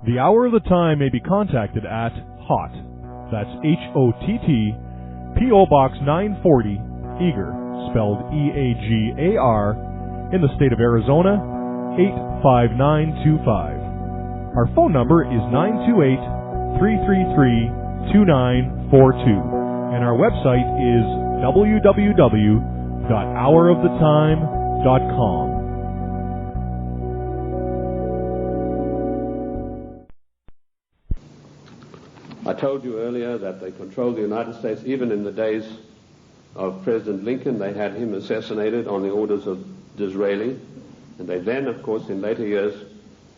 The Hour of the Time may be contacted at HOTT, that's H-O-T-T, P.O. Box 940, Eager, spelled E-A-G-A-R, in the state of Arizona, 85925. Our phone number is 928-333-2942, and our website is www.houroftetime.com. I told you earlier that they controlled the United States. Even in the days of President Lincoln, they had him assassinated on the orders of Disraeli. And they then, of course, in later years,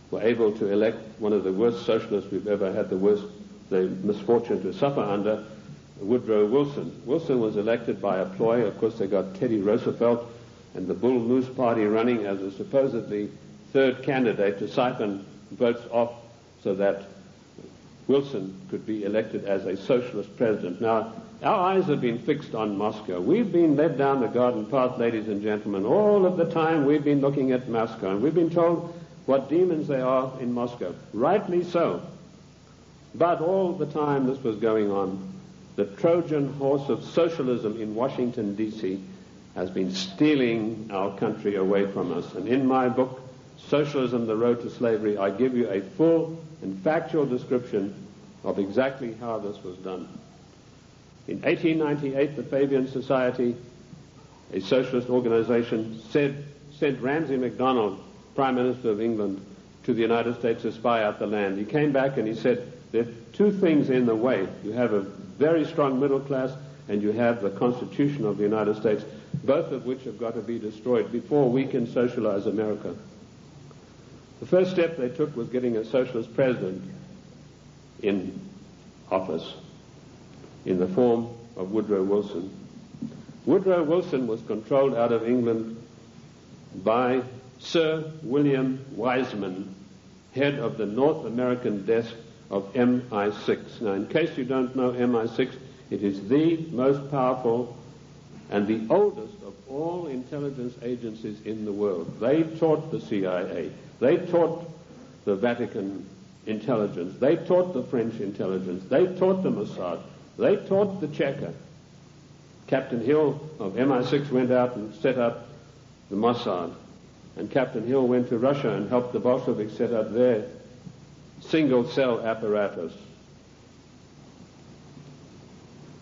were able to elect one of the worst socialists we've ever had the misfortune to suffer under, Woodrow Wilson. Wilson was elected by a ploy. Of course, they got Teddy Roosevelt and the Bull Moose Party running as a supposedly third candidate to siphon votes off so that Wilson could be elected as a socialist president. Now, our eyes have been fixed on Moscow. We've been led down the garden path, ladies and gentlemen. All of the time we've been looking at Moscow, and we've been told what demons they are in Moscow. Rightly so. But all the time this was going on, the Trojan horse of socialism in Washington, D.C. has been stealing our country away from us. And in my book, Socialism, The Road to Slavery, I give you a full and factual description of exactly how this was done. In 1898, the Fabian Society, a socialist organization, sent Ramsay MacDonald, Prime Minister of England, to the United States to spy out the land. He came back and he said, there are two things in the way. You have a very strong middle class and you have the Constitution of the United States, both of which have got to be destroyed before we can socialize America. The first step they took was getting a socialist president in office in the form of Woodrow Wilson. Woodrow Wilson was controlled out of England by Sir William Wiseman, head of the North American desk of MI6. Now, in case you don't know MI6, it is the most powerful and the oldest of all intelligence agencies in the world. They taught the CIA. They taught the Vatican intelligence. They taught the French intelligence. They taught the Mossad. They taught the Cheka. Captain Hill of MI6 went out and set up the Mossad. And Captain Hill went to Russia and helped the Bolsheviks set up their single-cell apparatus.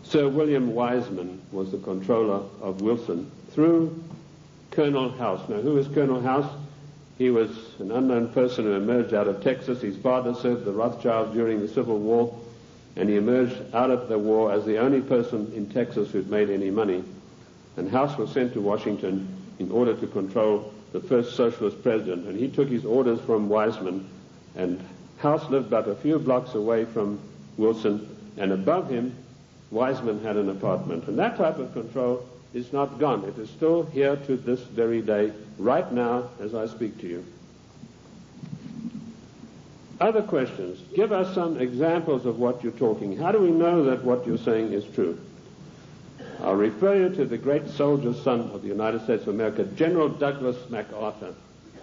Sir William Wiseman was the controller of Wilson through Colonel House. Now, who is Colonel House? He was an unknown person who emerged out of Texas. His father served the Rothschilds during the Civil War, and he emerged out of the war as the only person in Texas who'd made any money. And House was sent to Washington in order to control the first socialist president, and he took his orders from Wiseman, and House lived but a few blocks away from Wilson, and above him, Wiseman had an apartment. And that type of control is not gone. It is still here to this very day, right now, as I speak to you. Other questions? Give us some examples of what you're talking. How do we know that what you're saying is true? I'll refer you to the great soldier son of the United States of America, General Douglas MacArthur,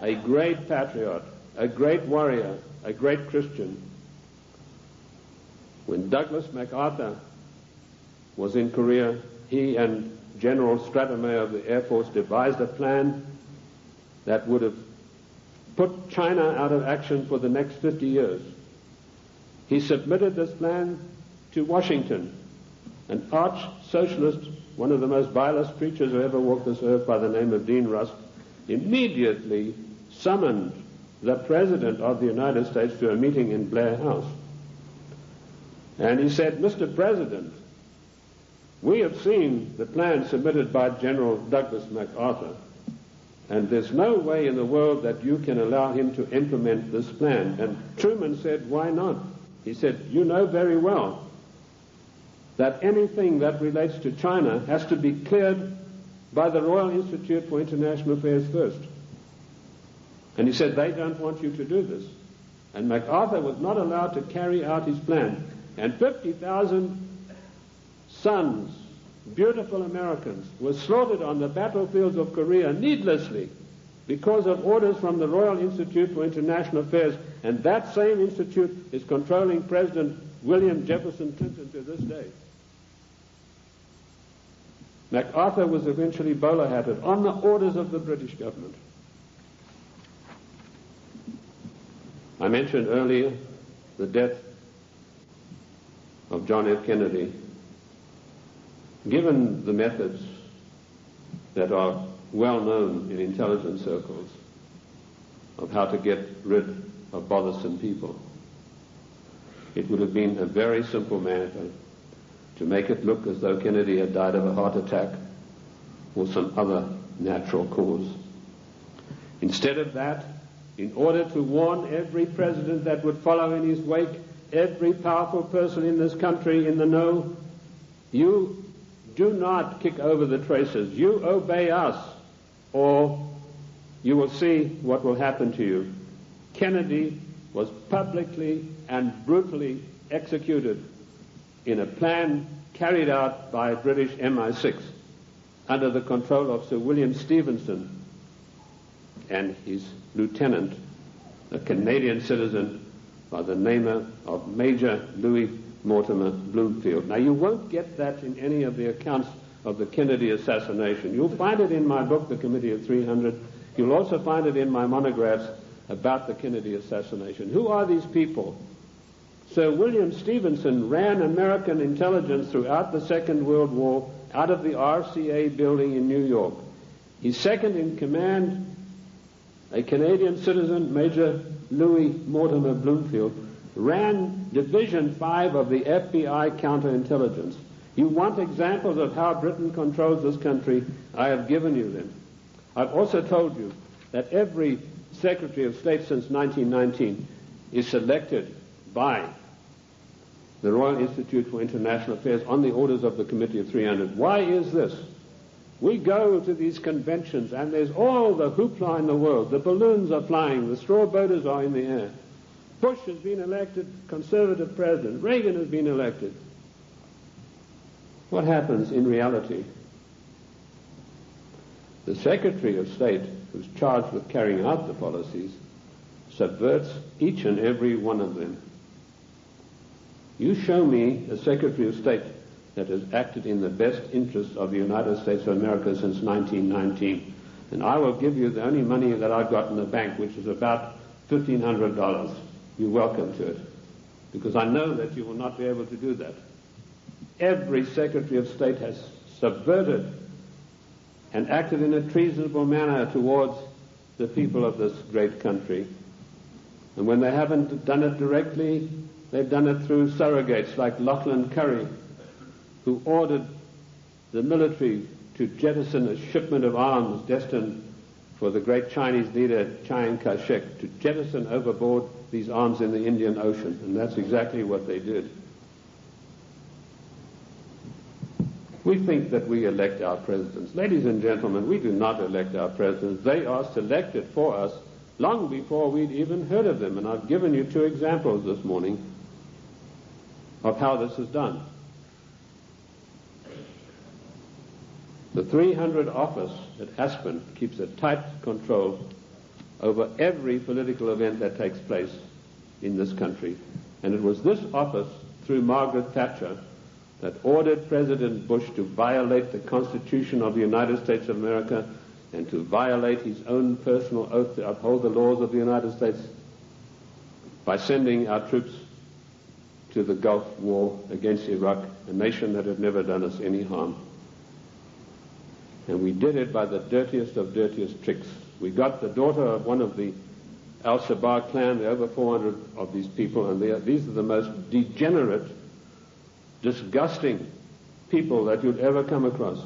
a great patriot, a great warrior, a great Christian. When Douglas MacArthur was in Korea, he and General Stratemeyer of the Air Force devised a plan that would have put China out of action for the next 50 years. He submitted this plan to Washington, an arch-socialist, one of the most vilest creatures who ever walked this earth by the name of Dean Rusk, immediately summoned the President of the United States to a meeting in Blair House. And he said, Mr. President, we have seen the plan submitted by General Douglas MacArthur, and there's no way in the world that you can allow him to implement this plan. And Truman said, why not? He said, you know very well that anything that relates to China has to be cleared by the Royal Institute for International Affairs first. And he said, they don't want you to do this. And MacArthur was not allowed to carry out his plan. And 50,000 sons, beautiful Americans, were slaughtered on the battlefields of Korea needlessly because of orders from the Royal Institute for International Affairs. And that same institute is controlling President William Jefferson Clinton to this day. MacArthur was eventually bowler-hatted on the orders of the British government. I mentioned earlier the death of John F. Kennedy. Given the methods that are well known in intelligence circles of how to get rid of bothersome people, it would have been a very simple matter to make it look as though Kennedy had died of a heart attack or some other natural cause. Instead of that, in order to warn every president that would follow in his wake, every powerful person in this country in the know, you do not kick over the traces. You obey us, or you will see what will happen to you. Kennedy was publicly and brutally executed in a plan carried out by British MI6 under the control of Sir William Stevenson and his lieutenant, a Canadian citizen by the name of Major Louis Mortimer Bloomfield. Now, you won't get that in any of the accounts of the Kennedy assassination. You'll find it in my book, The Committee of 300. You'll also find it in my monographs about the Kennedy assassination. Who are these people? Sir William Stevenson ran American intelligence throughout the Second World War out of the RCA building in New York. His second in command, a Canadian citizen, Major Louis Mortimer Bloomfield, ran Division 5 of the FBI counterintelligence. You want examples of how Britain controls this country? I have given you them. I've also told you that every Secretary of State since 1919 is selected by the Royal Institute for International Affairs on the orders of the Committee of 300. Why is this? We go to these conventions and there's all the hoopla in the world. The balloons are flying, the straw boaters are in the air. Bush has been elected conservative president. Reagan has been elected. What happens in reality? The Secretary of State, who's charged with carrying out the policies, subverts each and every one of them. You show me a Secretary of State that has acted in the best interest of the United States of America since 1919, and I will give you the only money that I've got in the bank, which is about $1,500. You're welcome to it, because I know that you will not be able to do that. Every Secretary of State has subverted and acted in a treasonable manner towards the people of this great country. And when they haven't done it directly, they've done it through surrogates like Lachlan Curry, who ordered the military to jettison a shipment of arms destined for the great Chinese leader Chiang Kai-shek, to jettison overboard these arms in the Indian Ocean. And that's exactly what they did. We think that we elect our presidents. Ladies and gentlemen, we do not elect our presidents. They are selected for us long before we'd even heard of them. And I've given you 2 examples this morning of how this is done. The 300 office at Aspen keeps a tight control over every political event that takes place in this country. And it was this office, through Margaret Thatcher, that ordered President Bush to violate the Constitution of the United States of America and to violate his own personal oath to uphold the laws of the United States by sending our troops to the Gulf War against Iraq, a nation that had never done us any harm. And we did it by the dirtiest of dirtiest tricks. We got the daughter of one of the Al-Shabaab clan, there are over 400 of these people, and these are the most degenerate, disgusting people that you'd ever come across.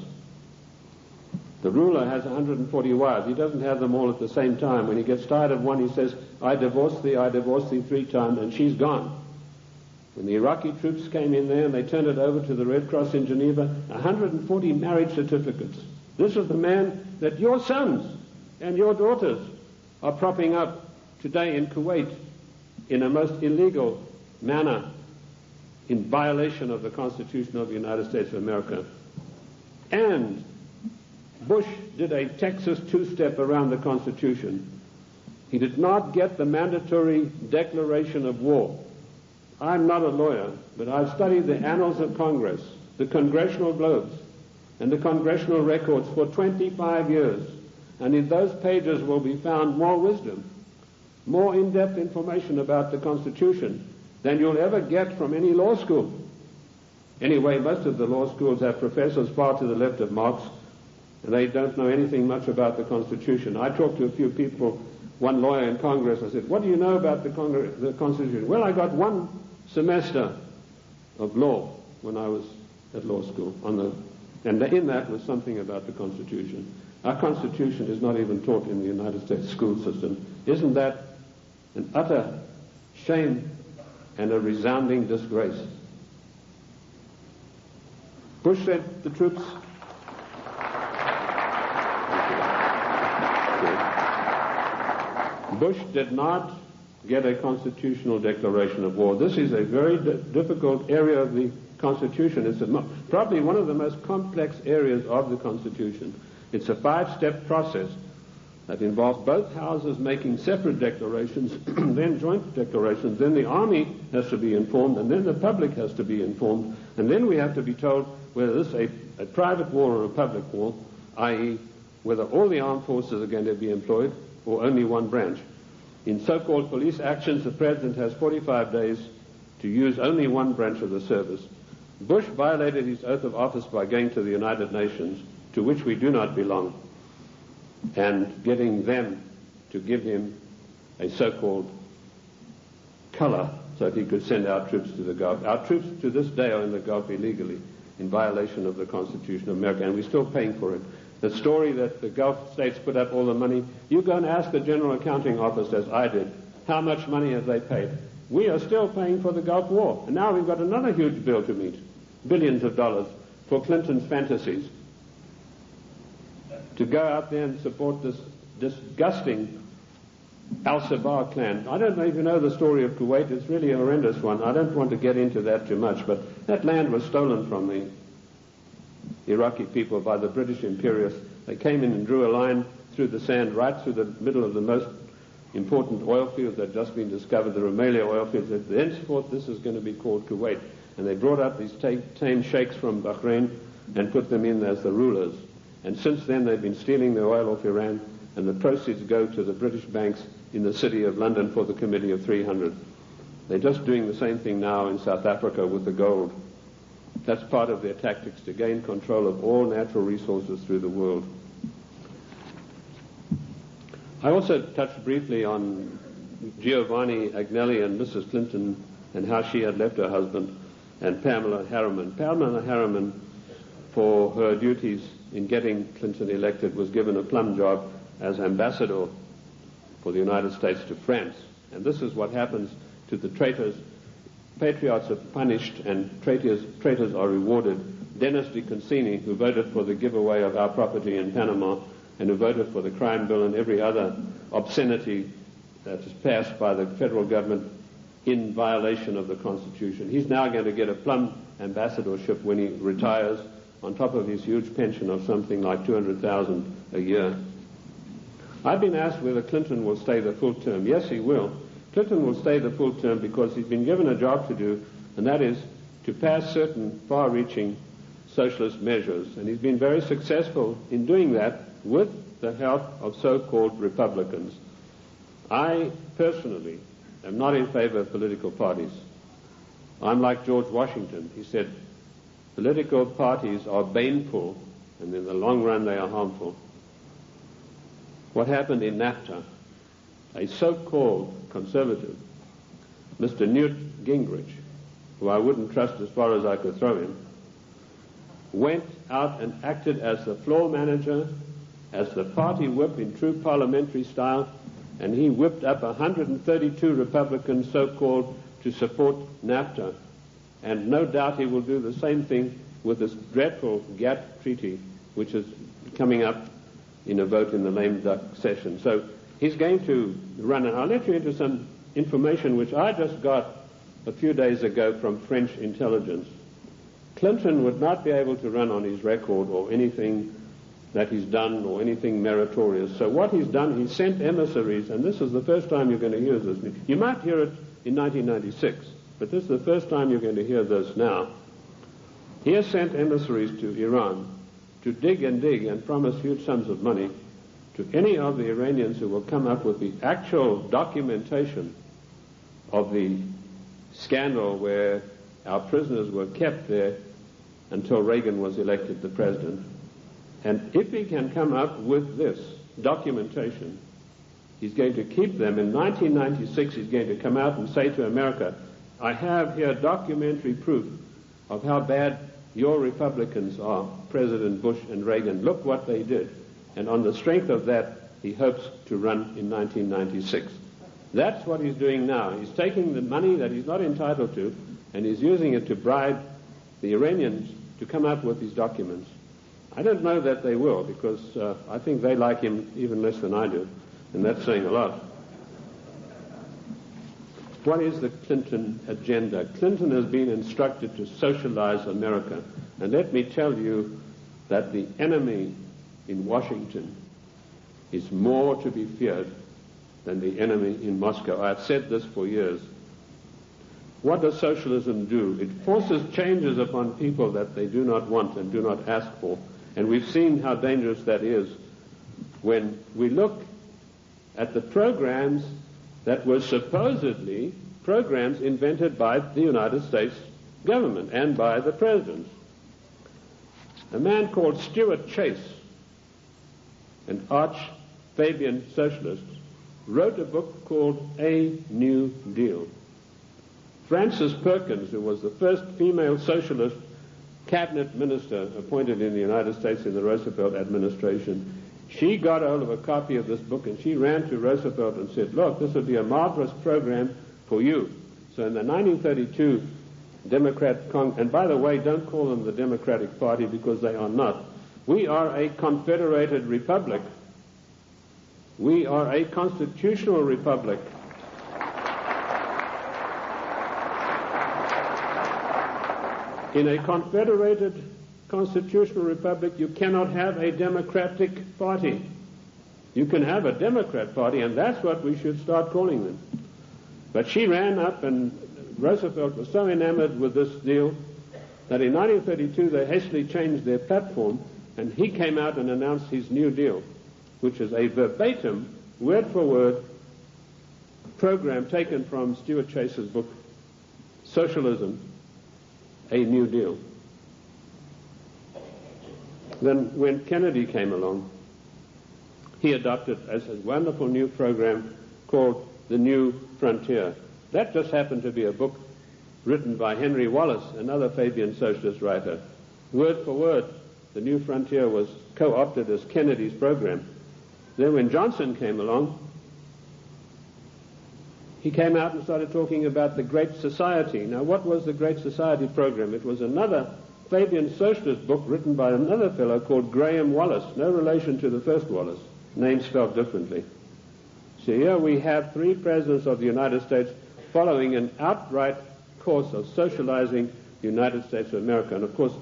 The ruler has 140 wives. He doesn't have them all at the same time. When he gets tired of one, he says, I divorced thee 3 times, and she's gone. When the Iraqi troops came in there and they turned it over to the Red Cross in Geneva, 140 marriage certificates. This is the man that your sons and your daughters are propping up today in Kuwait in a most illegal manner, in violation of the Constitution of the United States of America. And Bush did a Texas two-step around the Constitution. He did not get the mandatory declaration of war. I'm not a lawyer, but I've studied the annals of Congress, the congressional globes, and the congressional records for 25 years. And in those pages will be found more wisdom, more in-depth information about the Constitution than you'll ever get from any law school. Anyway, most of the law schools have professors far to the left of Marx, and they don't know anything much about the Constitution. I talked to a few people, one lawyer in Congress. I said, what do you know about the Constitution? Well, I got one semester of law when I was at law school, and in that was something about the Constitution. Our Constitution is not even taught in the United States school system. Isn't that an utter shame and a resounding disgrace? Bush said the troops... Bush did not get a constitutional declaration of war. This is a very difficult area of the Constitution. It's probably one of the most complex areas of the Constitution. It's a 5-step process that involves both houses making separate declarations, then joint declarations, then the army has to be informed, and then the public has to be informed, and then we have to be told whether this is a private war or a public war, i.e. whether all the armed forces are going to be employed or only one branch. In so-called police actions, the President has 45 days to use only one branch of the service. Bush violated his oath of office by going to the United Nations, to which we do not belong, and getting them to give him a so-called color so that he could send our troops to the Gulf. Our troops to this day are in the Gulf illegally, in violation of the Constitution of America, and we're still paying for it. The story that the Gulf states put up all the money, you go and ask the General Accounting Office, as I did, how much money have they paid? We are still paying for the Gulf War, and now we've got another huge bill to meet, billions of dollars, for Clinton's fantasies, to go out there and support this disgusting Al-Shabaab clan. I don't know if you know the story of Kuwait. It's really a horrendous one. I don't want to get into that too much, but that land was stolen from the Iraqi people by the British imperialists. They came in and drew a line through the sand right through the middle of the most important oil fields that had just been discovered, the Rumelia oil fields. Thenceforth, this is going to be called Kuwait. And they brought up these tame sheikhs from Bahrain and put them in as the rulers. And since then, they've been stealing the oil off Iran, and the proceeds go to the British banks in the city of London for the Committee of 300. They're just doing the same thing now in South Africa with the gold. That's part of their tactics to gain control of all natural resources through the world. I also touched briefly on Giovanni Agnelli and Mrs. Clinton and how she had left her husband, and Pamela Harriman. Pamela Harriman, for her duties in getting Clinton elected, was given a plum job as ambassador for the United States to France. And this is what happens to the traitors. Patriots are punished and traitors are rewarded. Dennis DeConcini, who voted for the giveaway of our property in Panama and who voted for the crime bill and every other obscenity that is passed by the federal government in violation of the Constitution, he's now going to get a plum ambassadorship when he retires, on top of his huge pension of something like $200,000 a year. I've been asked whether Clinton will stay the full term. Yes, he will. Clinton will stay the full term because he's been given a job to do, and that is to pass certain far-reaching socialist measures. And he's been very successful in doing that with the help of so-called Republicans. I personally am not in favor of political parties. I'm like George Washington. He said, political parties are baneful, and in the long run they are harmful. What happened in NAFTA? A so-called conservative, Mr. Newt Gingrich, who I wouldn't trust as far as I could throw him, went out and acted as the floor manager, as the party whip in true parliamentary style, and he whipped up 132 Republicans, so-called, to support NAFTA. And no doubt he will do the same thing with this dreadful GATT treaty, which is coming up in a vote in the lame duck session. So he's going to run, and I'll let you into some information which I just got a few days ago from French intelligence. Clinton would not be able to run on his record or anything that he's done or anything meritorious. So what he's done, he sent emissaries, and this is the first time you're going to hear this. You might hear it in 1996, but this is the first time you're going to hear this now. He has sent emissaries to Iran to dig and promise huge sums of money to any of the Iranians who will come up with the actual documentation of the scandal where our prisoners were kept there until Reagan was elected the president. And if he can come up with this documentation, he's going to keep them. In 1996, he's going to come out and say to America, I have here documentary proof of how bad your Republicans are, President Bush and Reagan. Look what they did. And on the strength of that, he hopes to run in 1996. That's what he's doing now. He's taking the money that he's not entitled to, and he's using it to bribe the Iranians to come up with these documents. I don't know that they will, because I think they like him even less than I do, and that's saying a lot. What is the Clinton agenda? Clinton has been instructed to socialize America, and let me tell you that the enemy in Washington is more to be feared than the enemy in Moscow. I've said this for years. What does socialism do? It forces changes upon people that they do not want and do not ask for. And we've seen how dangerous that is when we look at the programs that were supposedly programs invented by the United States government and by the presidents. A man called Stuart Chase, an arch-Fabian socialist, wrote a book called A New Deal. Frances Perkins, who was the first female socialist cabinet minister appointed in the United States in the Roosevelt administration, she got hold of a copy of this book and she ran to Roosevelt and said, look, this would be a marvelous program for you. So in the 1932 Democrat and by the way, don't call them the Democratic Party because they are not. We are a confederated republic. We are a constitutional republic. In a confederated constitutional republic, you cannot have a Democratic Party. You can have a Democrat Party, and that's what we should start calling them. But she ran up, and Roosevelt was so enamored with this deal that in 1932 they hastily changed their platform, and he came out and announced his New Deal, which is a verbatim, word-for-word program taken from Stuart Chase's book, Socialism, A New Deal. Then when Kennedy came along, he adopted a wonderful new program called The New Frontier. That just happened to be a book written by Henry Wallace, another Fabian socialist writer. Word for word, The New Frontier was co-opted as Kennedy's program. Then when Johnson came along, he came out and started talking about the Great Society. Now, what was the Great Society program? It was another Fabian socialist book written by another fellow called Graham Wallace, no relation to the first Wallace, name spelled differently. So here we have three presidents of the United States following an outright course of socializing the United States of America. And of course,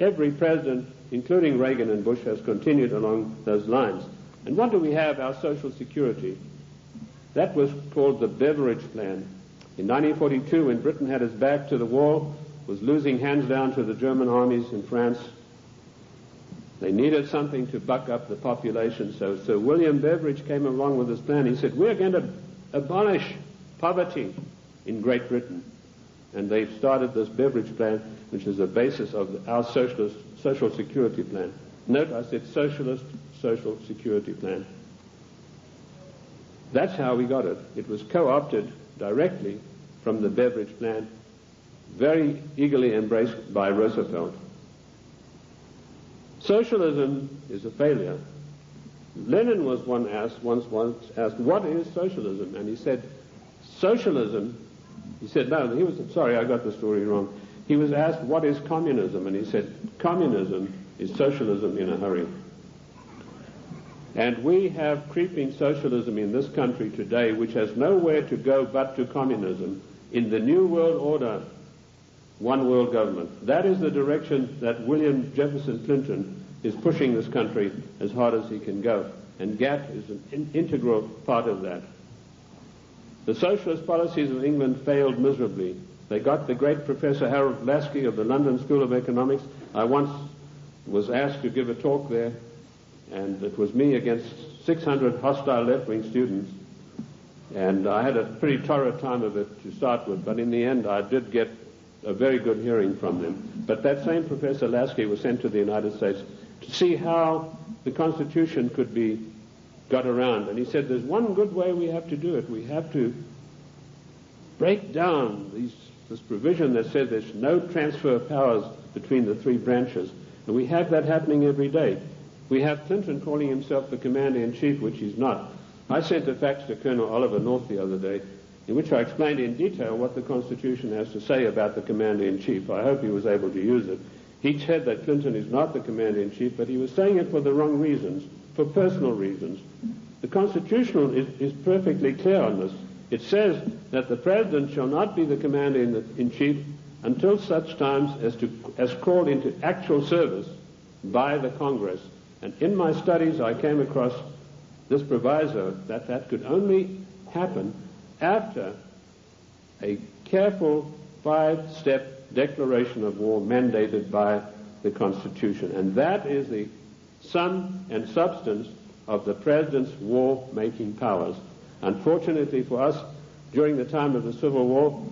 every president, including Reagan and Bush, has continued along those lines. And what do we have? Our Social Security. That was called the Beveridge Plan. In 1942, when Britain had its back to the wall, was losing hands down to the German armies in France, they needed something to buck up the population. So Sir William Beveridge came along with this plan. He said, we're going to abolish poverty in Great Britain. And they've started this beverage plan, which is the basis of our social security plan. Note, I said socialist social security plan. That's how we got it. It was co-opted directly from the beverage plan, very eagerly embraced by Roosevelt. Socialism is a failure. Lenin was once asked, what is socialism? And he said, socialism, he said, no, he was, sorry, I got the story wrong. He was asked, what is communism? And he said, communism is socialism in a hurry. And we have creeping socialism in this country today, which has nowhere to go but to communism. In the New World Order, one world government. That is the direction that William Jefferson Clinton is pushing this country as hard as he can go. And GATT is an integral part of that. The socialist policies of England failed miserably. They got the great Professor Harold Lasky of the London School of Economics. I once was asked to give a talk there, and it was me against 600 hostile left-wing students. And I had a pretty torrid time of it to start with, but in the end I did get a very good hearing from them. But that same Professor Lasky was sent to the United States to see how the Constitution could be got around. And he said, there's one good way we have to do it. We have to break down this provision that says there's no transfer of powers between the three branches. And we have that happening every day. We have Clinton calling himself the Commander-in-Chief, which he's not. I sent a fax to Colonel Oliver North the other day, in which I explained in detail what the Constitution has to say about the Commander-in-Chief. I hope he was able to use it. He said that Clinton is not the Commander-in-Chief, but he was saying it for the wrong reasons, for personal reasons. The Constitution is perfectly clear on this. It says that the President shall not be the Commander-in-Chief until such times as called into actual service by the Congress. And in my studies I came across this proviso that could only happen after a careful 5-step declaration of war mandated by the Constitution. And that is the sum and substance of the President's war-making powers. Unfortunately for us, during the time of the Civil War,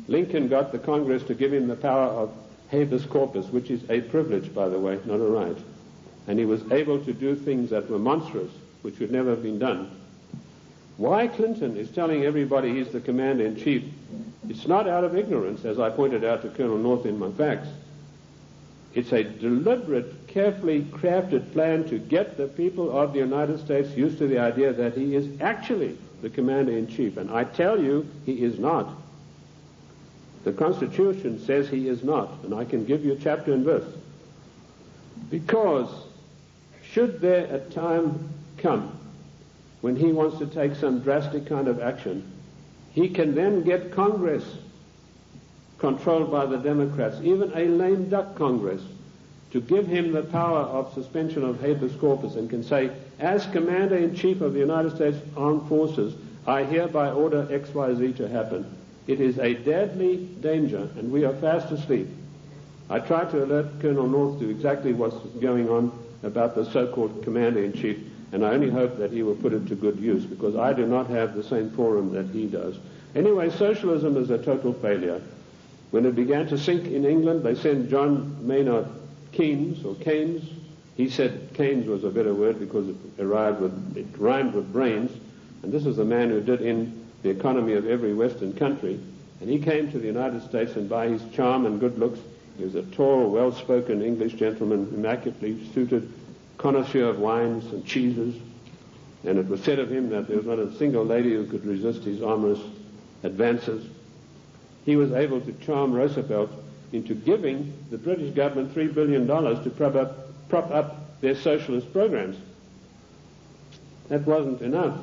Lincoln got the Congress to give him the power of habeas corpus, which is a privilege, by the way, not a right. And he was able to do things that were monstrous, which would never have been done. Why Clinton is telling everybody he's the Commander-in-Chief, it's not out of ignorance, as I pointed out to Colonel North in my facts. It's a deliberate, carefully crafted plan to get the people of the United States used to the idea that he is actually the Commander-in-Chief. And I tell you, he is not. The Constitution says he is not, and I can give you chapter and verse. Because should there a time come when he wants to take some drastic kind of action, he can then get Congress controlled by the Democrats, even a lame duck Congress, to give him the power of suspension of habeas corpus, and can say, as Commander-in-Chief of the United States Armed Forces, I hereby order XYZ to happen. It is a deadly danger, and we are fast asleep. I tried to alert Colonel North to exactly what's going on about the so-called Commander-in-Chief, and I only hope that he will put it to good use, because I do not have the same forum that he does. Anyway, socialism is a total failure. When it began to sink in England, they sent John Maynard Keynes, or Keynes. He said Keynes was a better word because it rhymed with brains, and this is the man who did in the economy of every Western country. And he came to the United States, and by his charm and good looks, he was a tall, well-spoken English gentleman, immaculately suited, connoisseur of wines and cheeses. And it was said of him that there was not a single lady who could resist his amorous advances. He was able to charm Roosevelt into giving the British government $3 billion to prop up their socialist programs. That wasn't enough.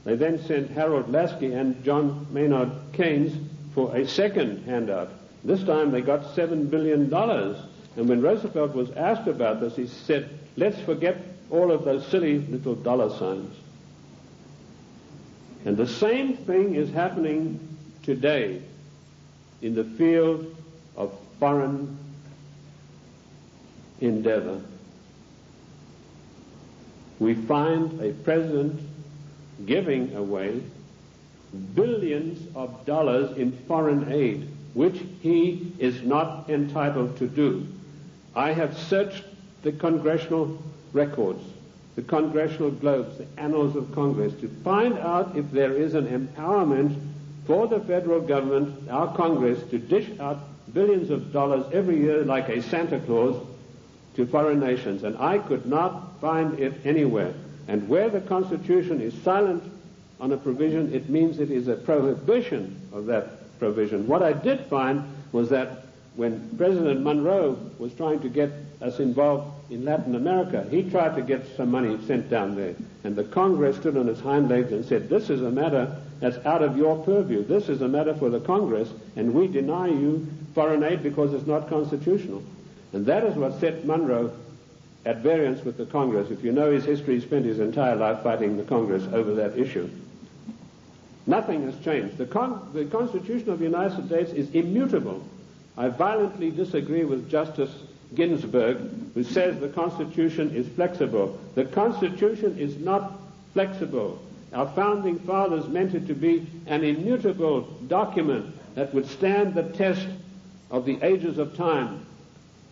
They then sent Harold Lasky and John Maynard Keynes for a second handout. This time they got $7 billion. And when Roosevelt was asked about this, he said, let's forget all of those silly little dollar signs. And the same thing is happening today in the field of foreign endeavor. We find a president giving away billions of dollars in foreign aid, which he is not entitled to do. I have searched the congressional records, the congressional globes, the annals of Congress, to find out if there is an empowerment for the federal government, our Congress, to dish out billions of dollars every year like a Santa Claus to foreign nations. And I could not find it anywhere. And where the Constitution is silent on a provision, it means it is a prohibition of that provision. What I did find was that when President Monroe was trying to get us involved in Latin America, he tried to get some money sent down there. And the Congress stood on its hind legs and said, this is a matter that's out of your purview. This is a matter for the Congress, and we deny you foreign aid because it's not constitutional. And that is what set Monroe at variance with the Congress. If you know his history, he spent his entire life fighting the Congress over that issue. Nothing has changed. The Constitution of the United States is immutable. I violently disagree with Justice Ginsburg, who says the Constitution is flexible. The Constitution is not flexible. Our founding fathers meant it to be an immutable document that would stand the test of the ages of time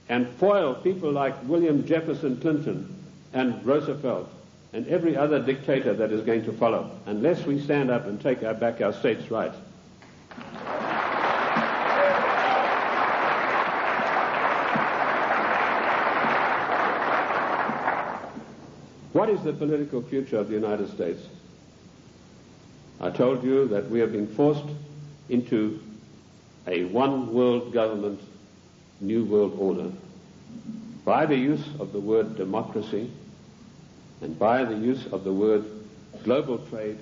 and foil people like William Jefferson Clinton and Roosevelt and every other dictator that is going to follow, unless we stand up and take back our states' rights. What is the political future of the United States? I told you that we are being forced into a one-world government, new world order, by the use of the word democracy and by the use of the word global trade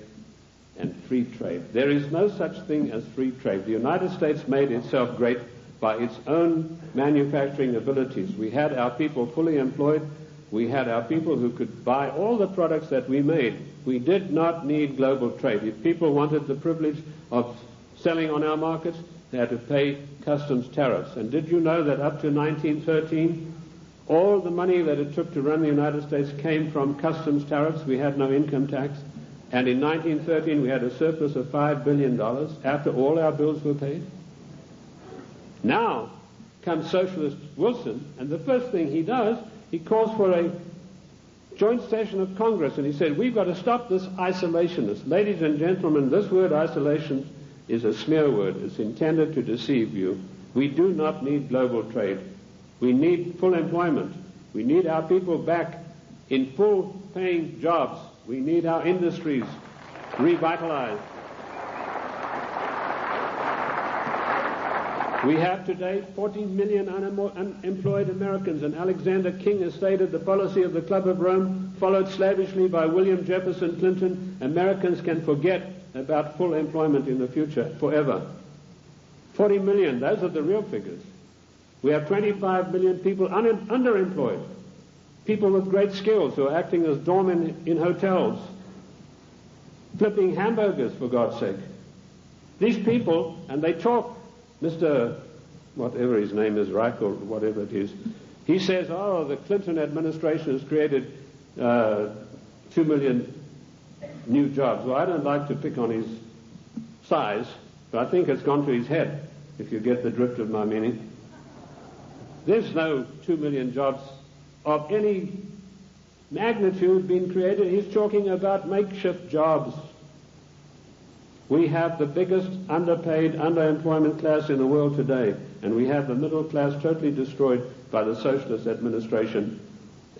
and free trade. There is no such thing as free trade. The United States made itself great by its own manufacturing abilities. We had our people fully employed. We had our people who could buy all the products that we made. We did not need global trade. If people wanted the privilege of selling on our markets, they had to pay customs tariffs. And did you know that up to 1913, all the money that it took to run the United States came from customs tariffs? We had no income tax. And in 1913, we had a surplus of $5 billion after all our bills were paid. Now comes Socialist Wilson, and the first thing he does, he calls for a joint session of Congress, and he said, we've got to stop this isolationist. Ladies and gentlemen, this word isolation is a smear word. It's intended to deceive you. We do not need global trade. We need full employment. We need our people back in full-paying jobs. We need our industries revitalized. We have today 40 million unemployed Americans, and Alexander King has stated the policy of the Club of Rome, followed slavishly by William Jefferson Clinton. Americans can forget about full employment in the future forever. 40 million, those are the real figures. We have 25 million people underemployed, people with great skills who are acting as doormen in hotels, flipping hamburgers, for God's sake. These people, and they talk, Mr. whatever his name is, Reich or whatever it is, he says, oh, the Clinton administration has created 2 million new jobs. Well, I don't like to pick on his size, but I think it's gone to his head, if you get the drift of my meaning. There's no 2 million jobs of any magnitude being created. He's talking about makeshift jobs. We have the biggest underpaid, underemployment class in the world today, and we have the middle class totally destroyed by the socialist administration,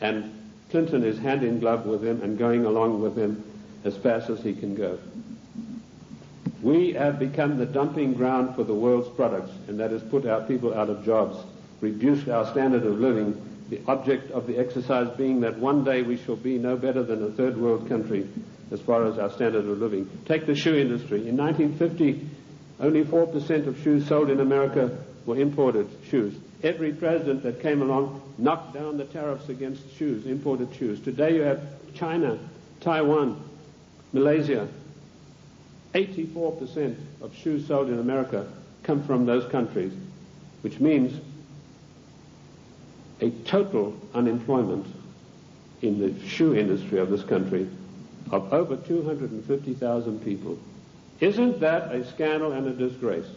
and Clinton is hand in glove with him and going along with him as fast as he can go. We have become the dumping ground for the world's products, and that has put our people out of jobs, reduced our standard of living, the object of the exercise being that one day we shall be no better than a third world country as far as our standard of living. Take the shoe industry. In 1950, only 4% of shoes sold in America were imported shoes. Every president that came along knocked down the tariffs against shoes, imported shoes. Today you have China, Taiwan, Malaysia. 84% of shoes sold in America come from those countries, which means a total unemployment in the shoe industry of this country of over 250,000 people. Isn't that a scandal and a disgrace?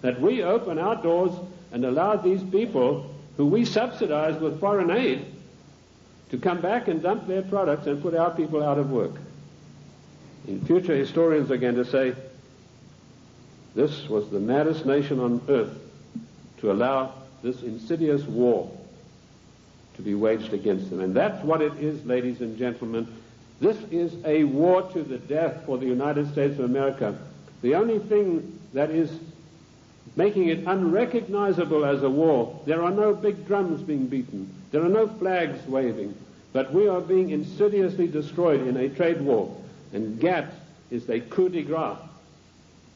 That we open our doors and allow these people who we subsidize with foreign aid to come back and dump their products and put our people out of work. In future, historians are going to say, this was the maddest nation on earth to allow this insidious war to be waged against them. And that's what it is, ladies and gentlemen. This is a war to the death for the United States of America. The only thing that is making it unrecognizable as a war, there are no big drums being beaten, there are no flags waving, but we are being insidiously destroyed in a trade war. And GATT is a coup de grace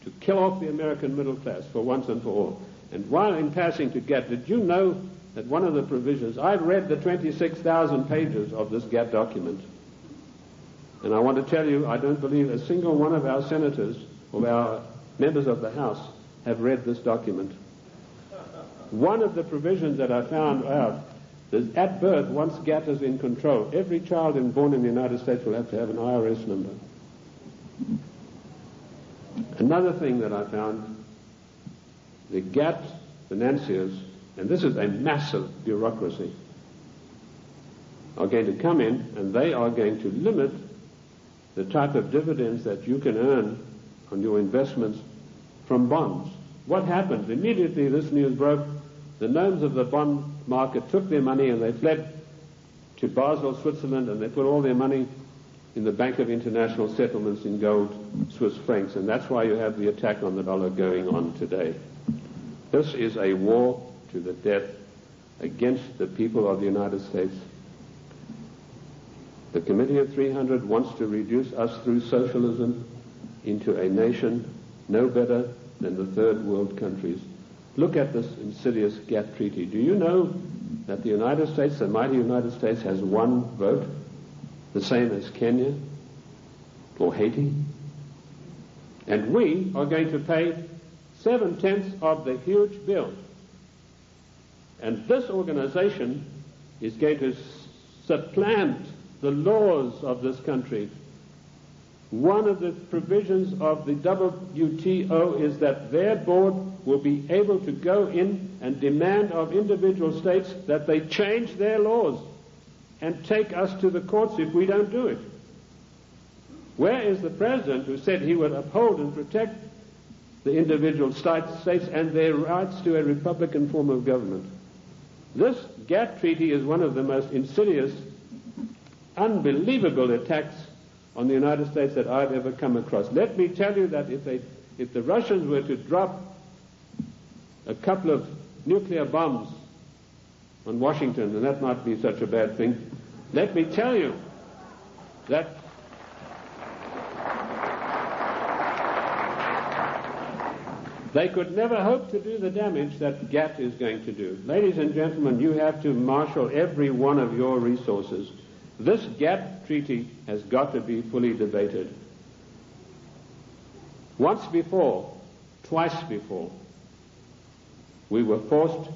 to kill off the American middle class for once and for all. And while in passing to GATT, did you know that one of the provisions, I've read the 26,000 pages of this GATT document, and I want to tell you, I don't believe a single one of our senators or our members of the House have read this document. One of the provisions that I found out is at birth, once GATT is in control, every child born in the United States will have to have an IRS number. Another thing that I found, the GATT financiers, and this is a massive bureaucracy, are going to come in and they are going to limit the type of dividends that you can earn on your investments from bonds. What happened? Immediately this news broke, the gnomes of the bond market took their money and they fled to Basel, Switzerland, and they put all their money in the Bank of International Settlements in gold, Swiss francs, and that's why you have the attack on the dollar going on today. This is a war to the death against the people of the United States. The Committee of 300 wants to reduce us through socialism into a nation no better than the third world countries. Look at this insidious GATT treaty. Do you know that the United States, the mighty United States, has one vote, the same as Kenya or Haiti? And we are going to pay 7/10 of the huge bill. And this organization is going to supplant the laws of this country. One of the provisions of the WTO is that their board will be able to go in and demand of individual states that they change their laws and take us to the courts if we don't do it. Where is the president who said he would uphold and protect the individual states and their rights to a republican form of government? This GATT treaty is one of the most insidious, unbelievable attacks on the United States that I've ever come across. Let me tell you that if the Russians were to drop a couple of nuclear bombs on Washington, and that might be such a bad thing, let me tell you that they could never hope to do the damage that GATT is going to do. Ladies and gentlemen, you have to marshal every one of your resources. This GATT treaty has got to be fully debated. Once before, twice before, we were forced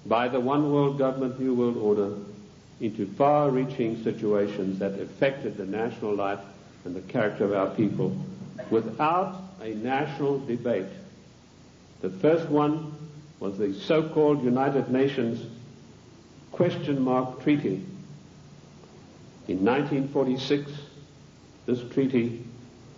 by the one world government, new world order, into far-reaching situations that affected the national life and the character of our people without a national debate. The first one was the so-called United Nations question mark treaty. In 1946, this treaty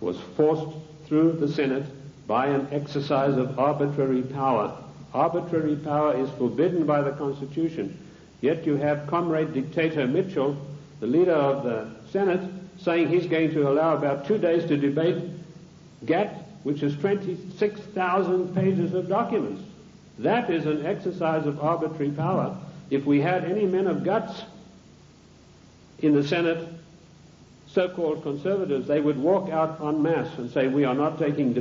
was forced through the Senate by an exercise of arbitrary power. Arbitrary power is forbidden by the Constitution. Yet you have Comrade Dictator Mitchell, the leader of the Senate, saying he's going to allow about 2 days to debate GATT, which is 26,000 pages of documents. That is an exercise of arbitrary power. If we had any men of guts in the Senate, so-called conservatives, they would walk out en masse and say, we are not taking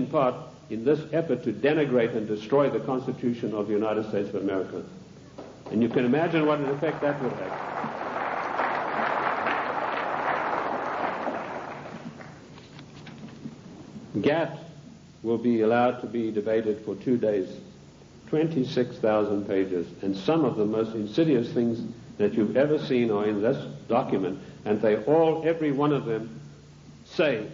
part in this effort to denigrate and destroy the Constitution of the United States of America. And you can imagine what an effect that would have. GATT will be allowed to be debated for 2 days, 26,000 pages, and some of the most insidious things that you've ever seen are in this document, and they all, every one of them, say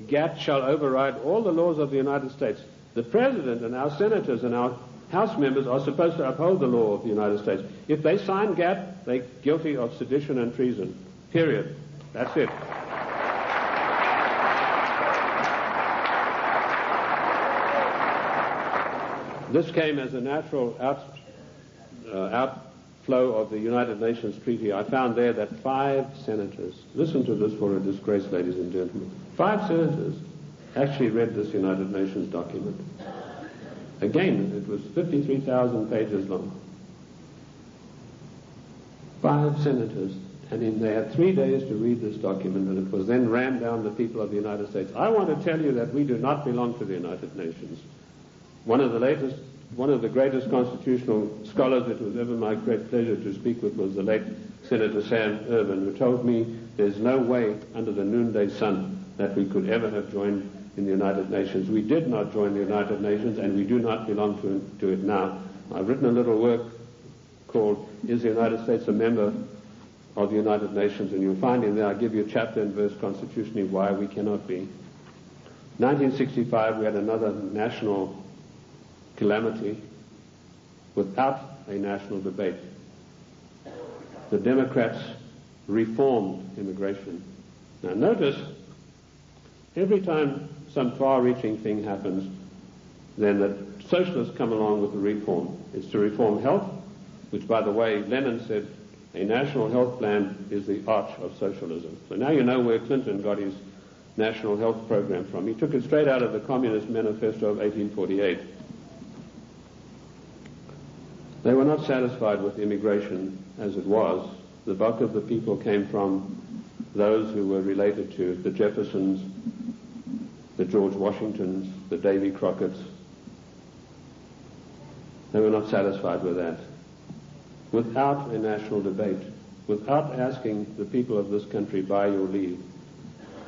GATT shall override all the laws of the United States. The President and our senators and our House members are supposed to uphold the law of the United States. If they sign GATT, they're guilty of sedition and treason. Period. That's it. This came as a natural outflow of the United Nations Treaty. I found there that 5 senators, listen to this for a disgrace, ladies and gentlemen, 5 senators actually read this United Nations document. Again, it was 53,000 pages long. 5 senators, and they had 3 days to read this document, and it was then rammed down the people of the United States. I want to tell you that we do not belong to the United Nations. One of the greatest constitutional scholars it was ever my great pleasure to speak with was the late Senator Sam Ervin, who told me there's no way under the noonday sun that we could ever have joined in the United Nations. We did not join the United Nations, and we do not belong to it now. I've written a little work called Is the United States a Member of the United Nations? And you'll find in there I give you chapter and verse constitutionally why we cannot be. 1965 we had another national calamity without a national debate. The Democrats reformed immigration. Now notice, every time some far-reaching thing happens, then the socialists come along with the reform. It's to reform health, which, by the way, Lenin said a national health plan is the arch of socialism. So now you know where Clinton got his national health program from. He took it straight out of the Communist Manifesto of 1848. They were not satisfied with immigration as it was. The bulk of the people came from those who were related to the Jeffersons, the George Washingtons, the Davy Crockett's. They were not satisfied with that. Without a national debate, without asking the people of this country by your leave,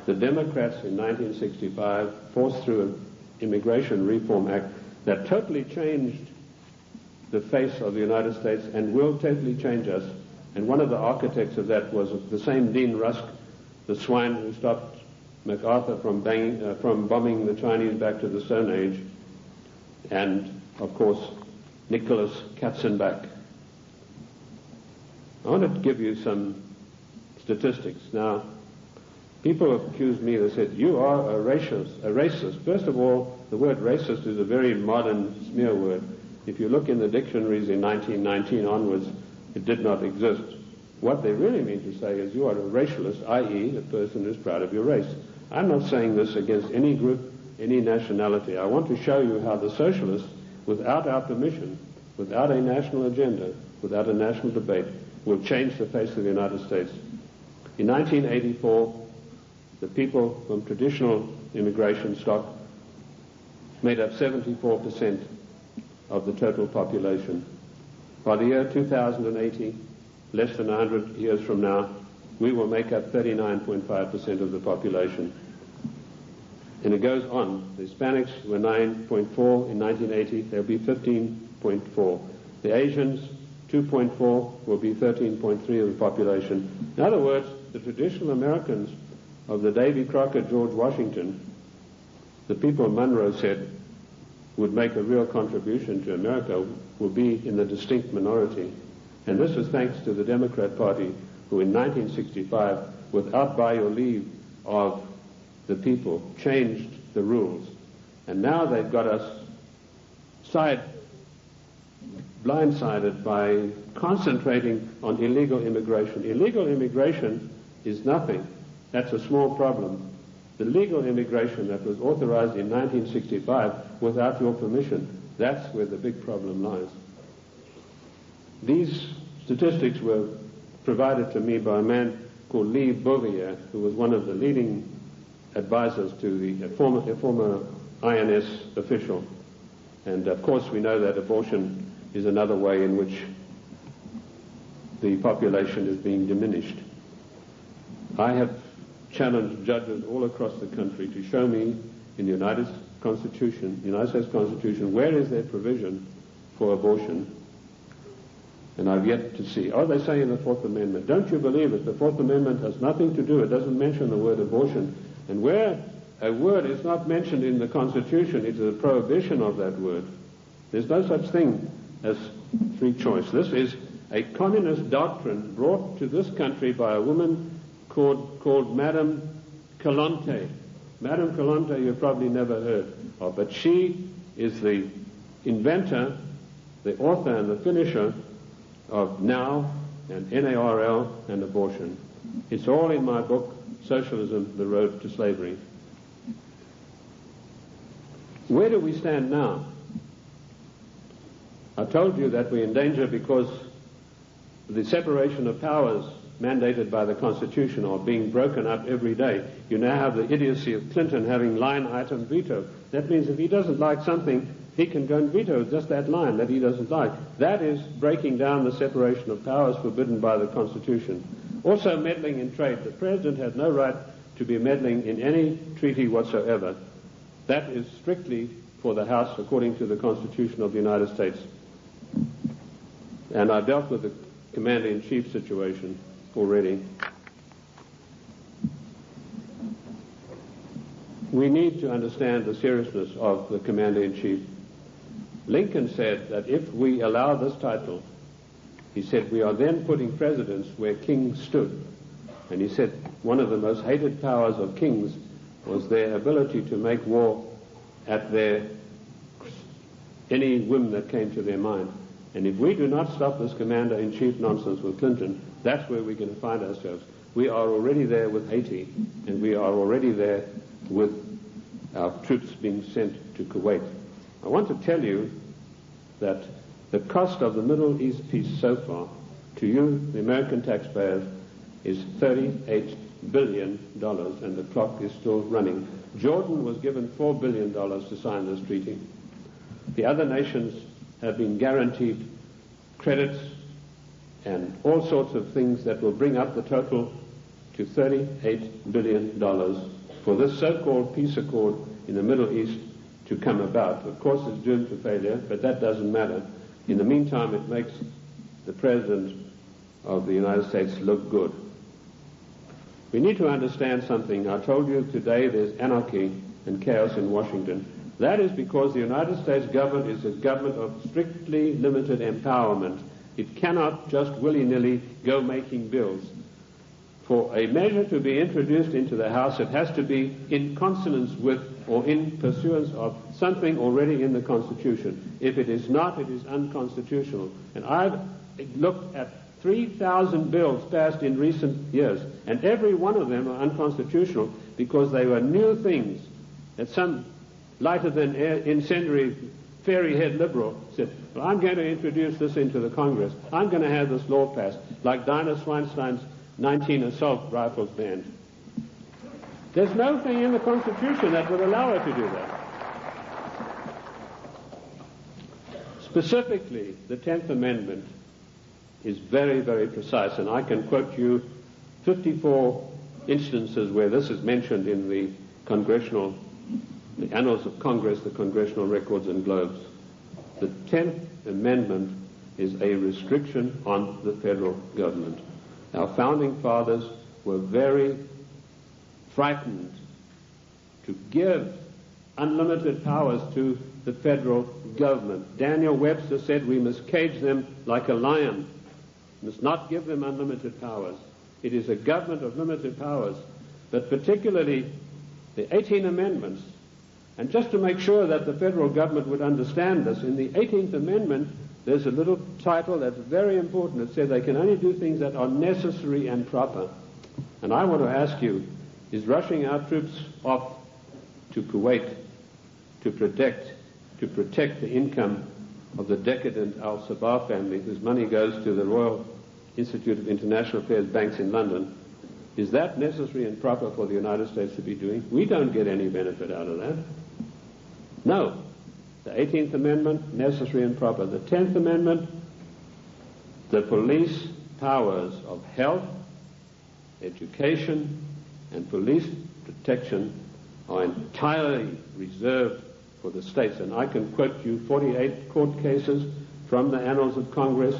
the Democrats in 1965 forced through an Immigration Reform Act that totally changed the face of the United States and will totally change us. And one of the architects of that was the same Dean Rusk, the swine who stopped MacArthur from bombing the Chinese back to the Stone Age, and, of course, Nicholas Katzenbach. I want to give you some statistics. Now, people have accused me, they said, you are a racist. First of all, the word racist is a very modern smear word. If you look in the dictionaries in 1919 onwards, it did not exist. What they really mean to say is you are a racialist, i.e. a person who's proud of your race. I'm not saying this against any group, any nationality. I want to show you how the socialists, without our permission, without a national agenda, without a national debate, will change the face of the United States. In 1984, the people from traditional immigration stock made up 74% of the total population. By the year 2080, less than 100 years from now, we will make up 39.5% of the population. And it goes on. The Hispanics were 9.4 in 1980, they'll be 15.4. The Asians, 2.4, will be 13.3 of the population. In other words, the traditional Americans of the Davy Crockett, George Washington, the people Monroe said would make a real contribution to America, will be in the distinct minority. And this is thanks to the Democrat Party, who in 1965, without by your leave of the people, changed the rules. And now they've got us blindsided by concentrating on illegal immigration. Illegal immigration is nothing. That's a small problem. The legal immigration that was authorized in 1965 without your permission, that's where the big problem lies. These statistics were provided to me by a man called Lee Bouvier, who was one of the leading advisors to a former INS official. And of course we know that abortion is another way in which the population is being diminished. I have challenged judges all across the country to show me in the United States Constitution, where is there provision for abortion? And I've yet to see. Oh, they say in the Fourth Amendment. Don't you believe it? The Fourth Amendment has nothing to do, it doesn't mention the word abortion. And where a word is not mentioned in the Constitution, it is a prohibition of that word. There's no such thing as free choice. This is a communist doctrine brought to this country by a woman called Madame Calonte. Madame Calonte you've probably never heard of, but she is the inventor, the author and the finisher of NOW and NARL and abortion. It's all in my book, Socialism, The Road to Slavery. Where do we stand now? I told you that we're in danger because the separation of powers mandated by the Constitution are being broken up every day. You now have the idiocy of Clinton having line item veto. That means if he doesn't like something, he can go and veto just that line that he doesn't like. That is breaking down the separation of powers forbidden by the Constitution. Also meddling in trade. The President has no right to be meddling in any treaty whatsoever. That is strictly for the House according to the Constitution of the United States. And I dealt with the Commander-in-Chief situation already. We need to understand the seriousness of the Commander-in-Chief. Lincoln said that if we allow this title, he said, we are then putting presidents where kings stood. And he said one of the most hated powers of kings was their ability to make war at any whim that came to their mind. And if we do not stop this Commander-in-Chief nonsense with Clinton, that's where we're going to find ourselves. We are already there with Haiti, and we are already there with our troops being sent to Kuwait. I want to tell you that the cost of the Middle East peace so far, to you, the American taxpayers, is $38 billion, and the clock is still running. Jordan was given $4 billion to sign this treaty. The other nations have been guaranteed credits and all sorts of things that will bring up the total to $38 billion for this so-called peace accord in the Middle East to come about. Of course, it's doomed to failure, but that doesn't matter. In the meantime, it makes the President of the United States look good. We need to understand something. I told you today there's anarchy and chaos in Washington. That is because the United States government is a government of strictly limited empowerment. It cannot just willy-nilly go making bills. For a measure to be introduced into the House, it has to be in consonance with or in pursuance of something already in the Constitution. If it is not, it is unconstitutional. And I've looked at 3,000 bills passed in recent years, and every one of them are unconstitutional because they were new things that some lighter-than-air incendiary fairy-head liberal said, well, I'm going to introduce this into the Congress. I'm going to have this law passed, like Dinah Swinstein's 19 assault rifles banned. There's no thing in the Constitution that would allow her to do that. Specifically, the 10th Amendment is very, very precise, and I can quote you 54 instances where this is mentioned in the Annals of Congress, the Congressional Records and Globes. The 10th Amendment is a restriction on the federal government. Our founding fathers were very frightened to give unlimited powers to the federal government. Daniel Webster said we must cage them like a lion, must not give them unlimited powers. It is a government of limited powers, but particularly the 18 Amendments. And just to make sure that the federal government would understand this, in the 18th Amendment, there's a little title that's very important. It says they can only do things that are necessary and proper. And I want to ask you, is rushing our troops off to Kuwait to protect the income of the decadent Al-Sabah family, whose money goes to the Royal Institute of International Affairs banks in London, is that necessary and proper for the United States to be doing? We don't get any benefit out of that. No. The 18th Amendment, necessary and proper. The 10th Amendment, the police powers of health, education, and police protection are entirely reserved for the states. And I can quote you 48 court cases from the Annals of Congress,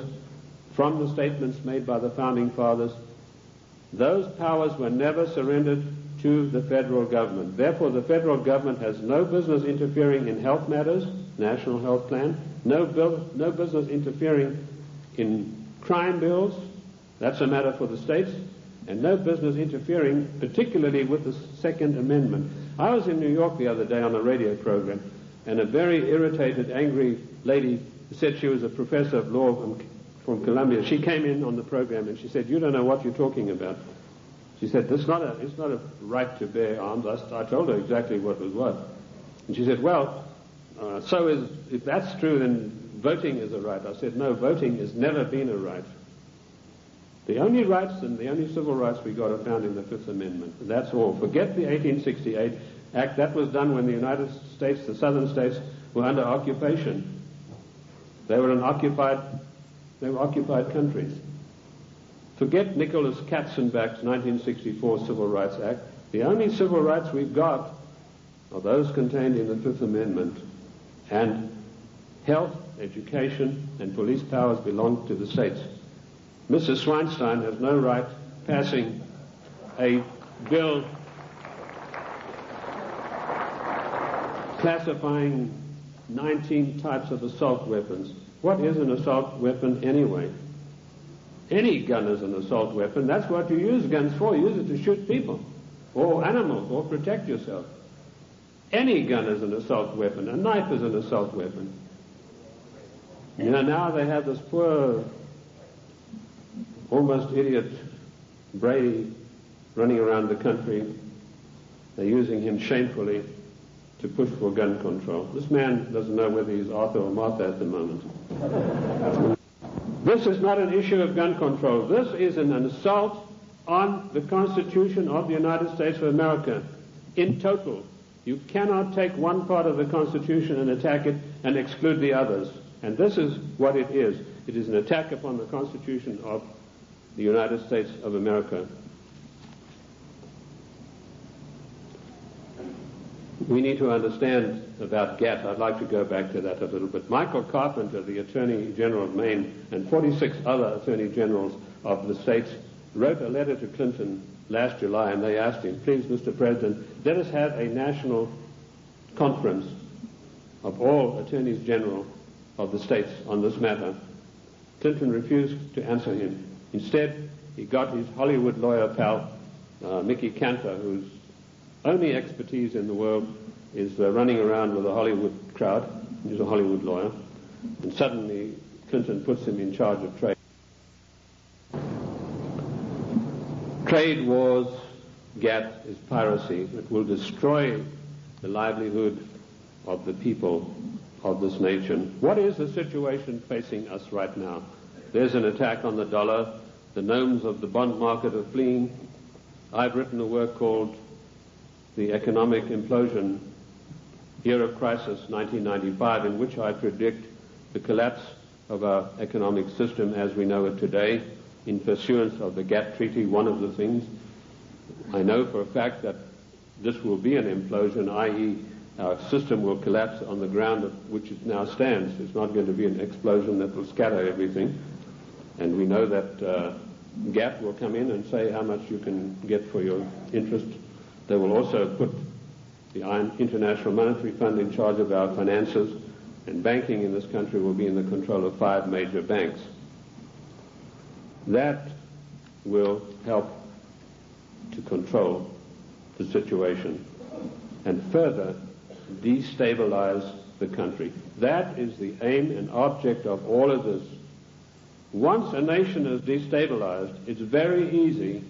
from the statements made by the Founding Fathers. Those powers were never surrendered to the federal government. Therefore, the federal government has no business interfering in health matters, national health plan, no business interfering in crime bills, that's a matter for the states, and no business interfering particularly with the Second Amendment. I was in New York the other day on a radio program, and a very irritated, angry lady said she was a professor of law from Columbia. She came in on the program and she said, "You don't know what you're talking about." She said, it's not a right to bear arms. I told her exactly what was what. And she said, well, if that's true, then voting is a right. I said, no, voting has never been a right. The only rights and the only civil rights we got are found in the Fifth Amendment. And that's all. Forget the 1868 Act. That was done when the United States, the southern states, were under occupation. They were occupied countries. Forget Nicholas Katzenbach's 1964 Civil Rights Act. The only civil rights we've got are those contained in the Fifth Amendment. And health, education, and police powers belong to the states. Mrs. Swinstein has no right passing a bill classifying 19 types of assault weapons. What is an assault weapon anyway? Any gun is an assault weapon. That's what you use guns for. You use it to shoot people or animals or protect yourself. Any gun is an assault weapon. A knife is an assault weapon. You know, now they have this poor, almost idiot Brady running around the country. They're using him shamefully to push for gun control. This man doesn't know whether he's Arthur or Martha at the moment. This is not an issue of gun control. This is an assault on the Constitution of the United States of America in total. You cannot take one part of the Constitution and attack it and exclude the others. And this is what it is. It is an attack upon the Constitution of the United States of America. We need to understand about GATT. I'd like to go back to that a little bit. Michael Carpenter, the Attorney General of Maine, and 46 other Attorney Generals of the states wrote a letter to Clinton last July, and they asked him, please, Mr. President, let us have a national conference of all Attorneys General of the states on this matter. Clinton refused to answer him. Instead, he got his Hollywood lawyer pal, Mickey Cantor, whose only expertise in the world is running around with a Hollywood crowd. He's a Hollywood lawyer. And suddenly, Clinton puts him in charge of trade. Trade wars, GATT, is piracy. It will destroy the livelihood of the people of this nation. What is the situation facing us right now? There's an attack on the dollar. The gnomes of the bond market are fleeing. I've written a work called The Economic Implosion, Year of Crisis, 1995, in which I predict the collapse of our economic system as we know it today in pursuance of the GATT Treaty. One of the things I know for a fact that this will be an implosion, i.e. our system will collapse on the ground of which it now stands. It's not going to be an explosion that will scatter everything. And we know that GATT will come in and say how much you can get for your interest. They will also put the International Monetary Fund in charge of our finances, and banking in this country will be in the control of 5 major banks. That will help to control the situation and further destabilize the country. That is the aim and object of all of this. Once a nation is destabilized, it's very easy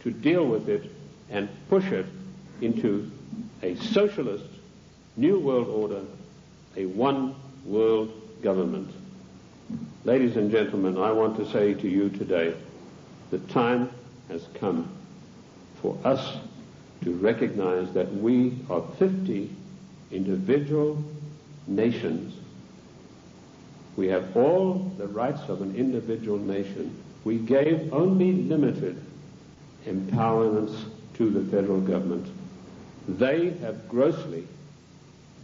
to deal with it and push it into a socialist new world order, a one world government. Ladies and gentlemen, I want to say to you today, the time has come for us to recognize that we are 50 individual nations. We have all the rights of an individual nation. We gave only limited empowerments to the federal government. They have grossly,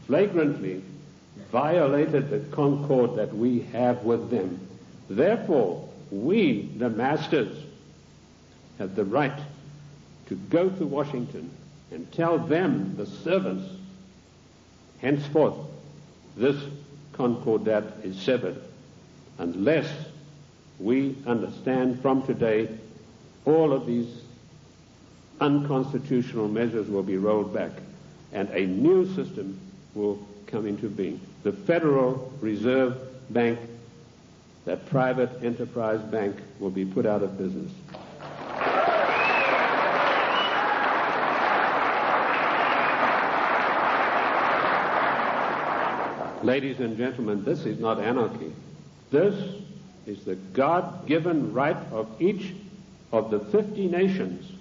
flagrantly violated the concord that we have with them. Therefore, we, the masters, have the right to go to Washington and tell them, the servants, henceforth this concordat is severed, unless we understand from today all of these unconstitutional measures will be rolled back and a new system will come into being. The Federal Reserve Bank, that private enterprise bank, will be put out of business. Ladies and gentlemen, this is not anarchy. This is the God-given right of each of the 50 nations,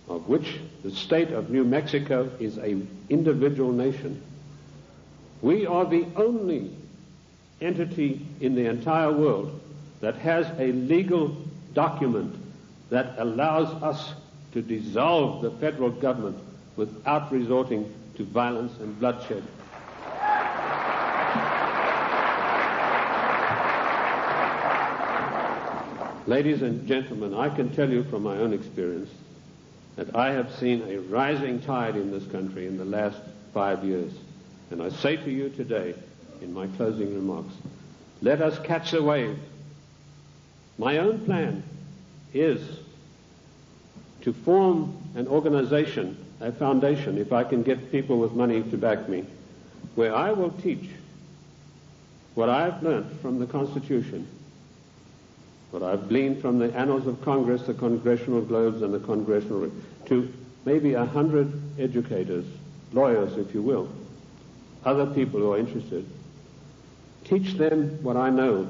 of which the state of New Mexico is an individual nation. We are the only entity in the entire world that has a legal document that allows us to dissolve the federal government without resorting to violence and bloodshed. Ladies and gentlemen, I can tell you from my own experience that I have seen a rising tide in this country in the last 5 years. And I say to you today, in my closing remarks, let us catch the wave. My own plan is to form an organization, a foundation, if I can get people with money to back me, where I will teach what I've learned from the Constitution, what I've gleaned from the annals of Congress, the Congressional Globes, and the Congressional, to maybe 100 educators, lawyers, if you will, other people who are interested. Teach them what I know,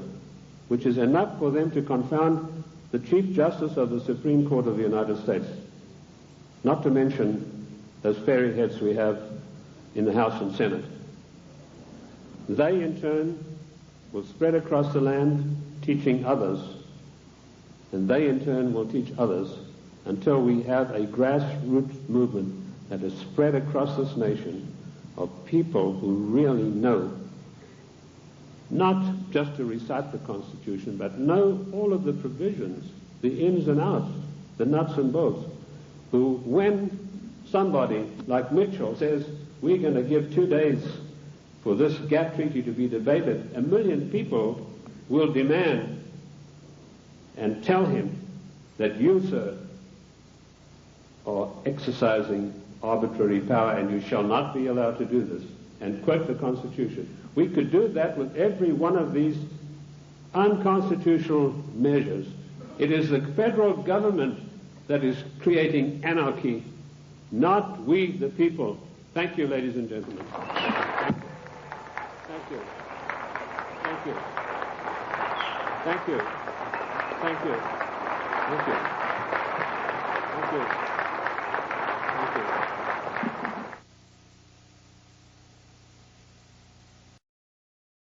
which is enough for them to confound the Chief Justice of the Supreme Court of the United States, not to mention those fairy heads we have in the House and Senate. They, in turn, will spread across the land, teaching others, and they, in turn, will teach others until we have a grassroots movement that is spread across this nation of people who really know, not just to recite the Constitution, but know all of the provisions, the ins and outs, the nuts and bolts, who, when somebody like Mitchell says, we're going to give 2 days for this gap treaty to be debated, 1 million people will demand and tell him that you, sir, are exercising arbitrary power and you shall not be allowed to do this, and quote the Constitution. We could do that with every one of these unconstitutional measures. It is the federal government that is creating anarchy, not we, the people. Thank you, ladies and gentlemen. Thank you. Thank you. Thank you. Thank you. Thank you. Thank you.